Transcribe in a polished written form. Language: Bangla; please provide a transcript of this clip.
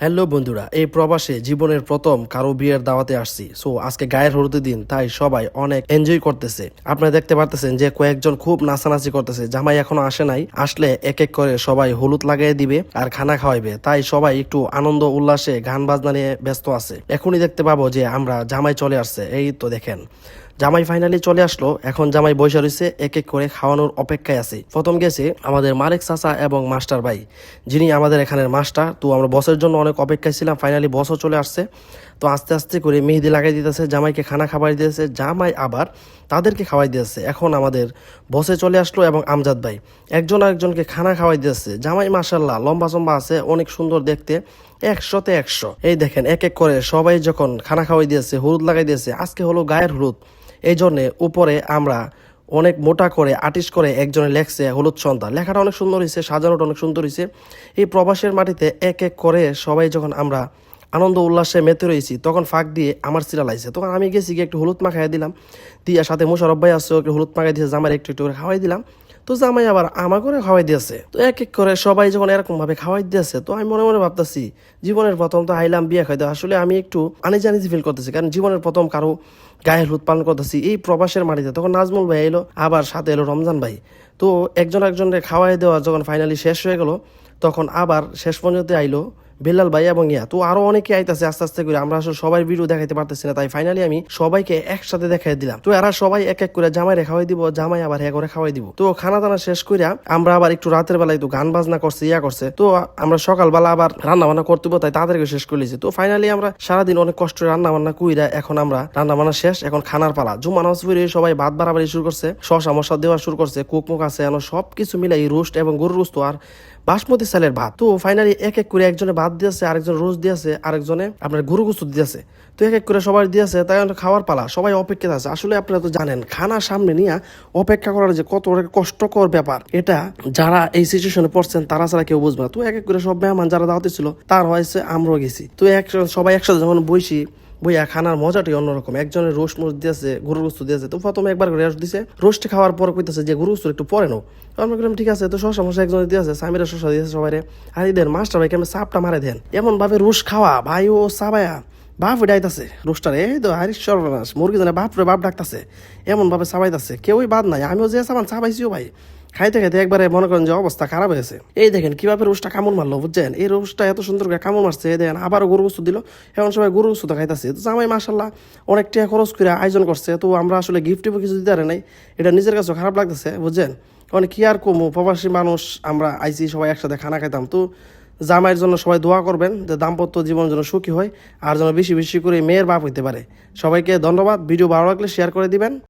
হ্যালো বন্ধুরা, এই প্রবাসে জীবনের প্রথম কারো বিয়ের দাওয়াতে আসছি। সো আজকে গায়ের হলুদের দিন, তাই সবাই অনেক এনজয় করতেছে। আপনারা দেখতে পারতেছেন যে কয়েকজন খুব নাচানাচি করতেছে। জামাই এখনো আসে নাই, আসলে এক এক করে সবাই হলুদ লাগাই দিবে আর খানা খাওয়াইবে। তাই সবাই একটু আনন্দ উল্লাসে গান বাজনা নিয়ে ব্যস্ত আছে। এখনই দেখতে পাবো যে আমরা জামাই চলে আসছে। এই তো দেখেন, জামাই ফাইনালি চলে আসলো। এখন জামাই বসে রয়েছে, এক এক করে খাওয়ানোর অপেক্ষায় আছে। প্রথম গেছে আমাদের মালিক চাচা এবং মাস্টার ভাই, যিনি আমাদের এখানের মাস্টার। তো আমরা বসের জন্য অনেক অপেক্ষায় ছিলাম, ফাইনালি বসও চলে আসছে। তো আস্তে আস্তে করে মেহেদি লাগাই দিতেছে, জামাইকে খানা খাবার দিতেছে, জামাই আবার তাদেরকে খাওয়াই দিতেছে। এখন আমাদের বসে চলে আসলো এবং আমজাদ ভাই একজন আরেকজনকে খানা খাওয়াই দিতেছে। জামাই মাশাল্লাহ লম্বা চম্বা আছে, অনেক সুন্দর দেখতে, 100-তে 100। এই দেখেন এক এক করে সবাই যখন খানা খাওয়াই দিয়েছে, হলুদ লাগাই দিয়েছে। আজকে হলো গায়ের হলুদ, এই জন্যে উপরে আমরা অনেক মোটা করে আর্টিস্ট করে একজনে লেখছে হলুদ সন্ধ্যা। লেখাটা অনেক সুন্দর হয়েছে, সাজানোটা অনেক সুন্দর হয়েছে। এই প্রবাসের মাটিতে এক এক করে সবাই যখন আমরা আনন্দ উল্লাসে মেতে রয়েছি, তখন ফাঁক দিয়ে আমার চিরা লাইছে। তখন আমি গেছি গিয়ে একটু হলুদ মাখাই দিলাম, দিয়ে সাথে মোশারফ ভাই আসছে, ওকে হলুদ মাখাই দিয়েছে, জামাই একটু একটু করে খাওয়াই দিলাম। তো জামাই আবার আমার করে খাওয়াই দিয়েছে। তো এক এক করে সবাই যখন এরকম ভাবে খাওয়াই দিয়েছে, তো আমি মনে মনে ভাবতেছি জীবনের প্রথম তো আইলাম বিয়ে খাইতে, আসলে আমি একটু আনিজানিজি ফিল করতেছি, কারণ জীবনের প্রথম কারো গায়ে হলুদ পালন করতেছি এই প্রবাসের মাটিতে। তখন নাজমুল ভাই এলো, আবার সাথে এলো রমজান ভাই। তো একজন একজনকে খাওয়াই দেওয়া যখন ফাইনালি শেষ হয়ে গেল, তখন আবার শেষ পর্যন্ত আইলো বেলাল ভাই এবং ইয়া। তো আরো অনেকে আইতাছে আস্তে আস্তে করে, আমরা আসলে সবাই ভিডিও দেখাইতে পারতেছি না, তাই ফাইনালি আমি সবাইকে একসাথে দেখাই দিলাম। তো এরা সবাই এক এক করে জামাই খাওয়াই দিব, জামাই আবার হ্যাঁ করে খাওয়াই দিব। তো খানা দানা শেষ করে আমরা আবার একটু রাতের বেলা একটু গান বাজনা করছে, ইয়া করছে। তো আমরা সকালবেলা আবার রান্না বান্না করতে হবে, তাই তাদেরকে শেষ করে লিছি। তো ফাইনালি আমরা সারাদিন অনেক কষ্ট রান্না বান্না কইরা এখন আমরা রান্না বান্না শেষ, এখন খানার পালা। জুম্মা নামাজ পড়ে সবাই ভাত বাড়াবাড়ি শুরু করছে, শসা মশলা দেওয়া শুরু করছে, কুক মুখ আছে, সবকিছু মিলাই রোস্ট এবং গরুর রোস্ট আর বাসমতি চালের ভাত। তো ফাইনালি এক এক করে একজনে ভাত দিয়েছে, আরেকজন রোজ দিয়েছে, আরেকজনে আপনার গরু গোস্ত দিয়েছে। তো এক এক করে সবাই দিয়েছে, তাই খাওয়ার পালা, সবাই অপেক্ষা আছে। আসলে আপনারা তো জানেন খানা সামনে নিয়ে অপেক্ষা করার যে কত কষ্টকর ব্যাপার, এটা যারা এই সিচুয়েশনে পড়ছেন তারা ছাড়া কেউ বুঝবে না। তো এক এক করে সব মেহমান যারা দাওয়াতে ছিল তার হয়েছে, আমরাও গেছি। তো সবাই একসাথে যখন বইছি, বইয়া খানার মজাটাই অন্যরকম। একজনের রোস্ট মোস্ট দিয়েছে, গরুর গোস্ত দিয়েছে। তো প্রথমে একবার করে রোস্ট দিয়েছে, রোস্ট খাওয়ার পর কইতেছে যে গরুর গোস্ত একটু পরে নাও। আমরা বললাম ঠিক আছে। তো শসা মশা একজনের দিয়েছে, সামিরা শসা দিয়েছে সবাই। আর এদের মাস্টার ভাই কেমন চাপটা মারে দেন, এমন ভাবে রোস্ট খাওয়া ভাই, ও সাবায়া বাপ ডাইতাছে রোস্টার, এই তো হারিস সর্বনাশ মুরগি জানে বাপরে বাপ ডাকতেছে, এমন ভাবে চাবাইতাছে, কেউই বাদ নাই। আমিও যে সামান চাবাইছিও ভাই, খাইতে খাইতে একবারে মনে করেন যে অবস্থা খারাপ হয়েছে। এই দেখেন কিভাবে রোস্টটা কামড় মারলো, বুঝছেন? এই রোস্টটা এত সুন্দর করে কামড় মারছে। এই দেখেন আবারও গরু গোস্ত দিল, এখন সবাই গরু গোস্ত খাইতেছে। তো জামাই মাশাল্লাহ অনেক টাকা খরচ করে আয়োজন করছে। তো আমরা আসলে গিফট কিছু দিতে পারে নাই, এটা নিজের কাছে খারাপ লাগতেছে, বুঝছেন? মানে কি আর কমু, প্রবাসী মানুষ আমরা আইসি, সবাই একসাথে খানা খাইতাম। তো জামাইয়ের জন্য সবাই দোয়া করবেন যে দাম্পত্য জীবন যেন সুখী হয়, আর যেন বেশি বেশি করে মেয়ের বাপ হইতে পারে। সবাইকে ধন্যবাদ। ভিডিও ভালো লাগলে শেয়ার করে দিবেন।